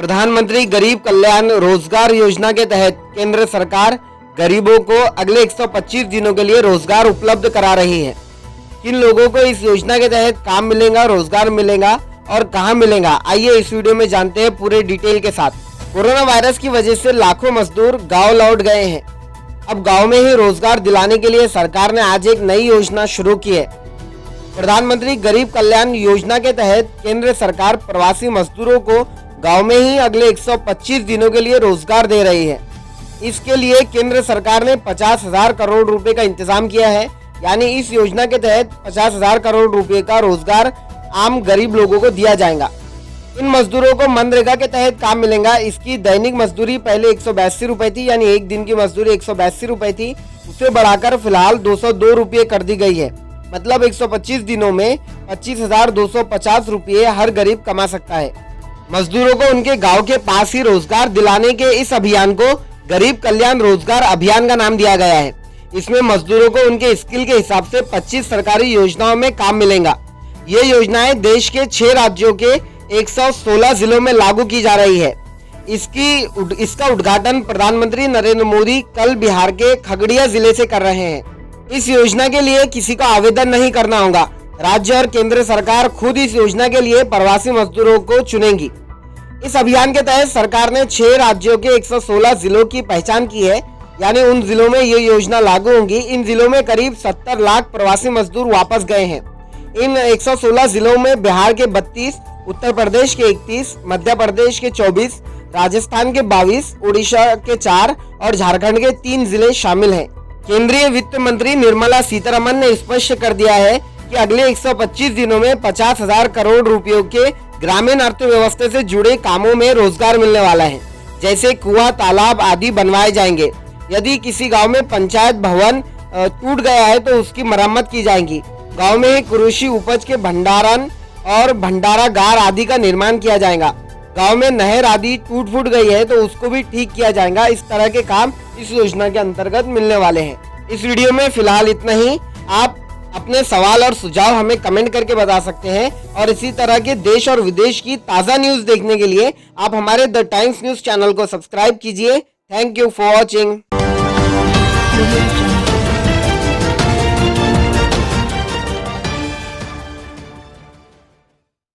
प्रधानमंत्री गरीब कल्याण रोजगार योजना के तहत केंद्र सरकार गरीबों को अगले 125 दिनों के लिए रोजगार उपलब्ध करा रही है। किन लोगों को इस योजना के तहत काम मिलेगा, रोजगार मिलेगा और कहां मिलेगा, आइए इस वीडियो में जानते हैं पूरे डिटेल के साथ। कोरोना वायरस की वजह से लाखों मजदूर गांव लौट गए हैं। अब गांव में ही रोजगार दिलाने के लिए सरकार ने आज एक नई योजना शुरू की है। प्रधानमंत्री गरीब कल्याण योजना के तहत केंद्र सरकार प्रवासी मजदूरों को गांव में ही अगले 125 दिनों के लिए रोजगार दे रही है। इसके लिए केंद्र सरकार ने 50,000 करोड़ रुपए का इंतजाम किया है। यानी इस योजना के तहत 50,000 करोड़ रुपए का रोजगार आम गरीब लोगों को दिया जाएगा। इन मजदूरों को मनरेगा के तहत काम मिलेगा। इसकी दैनिक मजदूरी पहले 182 रुपए थी, यानी एक दिन की मजदूरी 182 रुपए थी, उसे बढ़ाकर फिलहाल 202 रुपये कर दी गई है। मतलब 125 दिनों में 25,250 रुपये हर गरीब कमा सकता है। मजदूरों को उनके गांव के पास ही रोजगार दिलाने के इस अभियान को गरीब कल्याण रोजगार अभियान का नाम दिया गया है। इसमें मजदूरों को उनके स्किल के हिसाब से 25 सरकारी योजनाओं में काम मिलेगा। ये योजनाएं देश के 6 राज्यों के 116 जिलों में लागू की जा रही है। इसका उद्घाटन प्रधानमंत्री नरेंद्र मोदी कल बिहार के खगड़िया जिले से कर रहे हैं। इस योजना के लिए किसी को आवेदन नहीं करना होगा। राज्य और केंद्र सरकार खुद इस योजना के लिए प्रवासी मजदूरों को चुनेंगी। इस अभियान के तहत सरकार ने 6 राज्यों के 116 जिलों की पहचान की है। यानी उन जिलों में ये योजना लागू होगी। इन जिलों में करीब 70 लाख प्रवासी मजदूर वापस गए हैं। इन 116 जिलों में बिहार के 32, उत्तर प्रदेश के 31, मध्य प्रदेश के 24, राजस्थान के 22, उड़ीसा के 4 और झारखंड के 3 जिले शामिल हैं। केंद्रीय वित्त मंत्री निर्मला सीतारमण ने स्पष्ट कर दिया है कि अगले 125 दिनों में 50,000 करोड़ रुपयों के ग्रामीण अर्थव्यवस्था से जुड़े कामों में रोजगार मिलने वाला है। जैसे कुआं, तालाब आदि बनवाए जाएंगे। यदि किसी गांव में पंचायत भवन टूट गया है तो उसकी मरम्मत की जाएगी। गांव में ही कृषि उपज के भंडारण और भंडारागार आदि का निर्माण किया जाएगा। गांव में नहर आदि टूट फूट गई है तो उसको भी ठीक किया जाएगा। इस तरह के काम इस योजना के अंतर्गत मिलने वाले हैं। इस वीडियो में फिलहाल इतना ही। आप अपने सवाल और सुझाव हमें कमेंट करके बता सकते हैं और इसी तरह के देश और विदेश की ताज़ा न्यूज देखने के लिए आप हमारे द टाइम्स न्यूज चैनल को सब्सक्राइब कीजिए। Thank you for watching.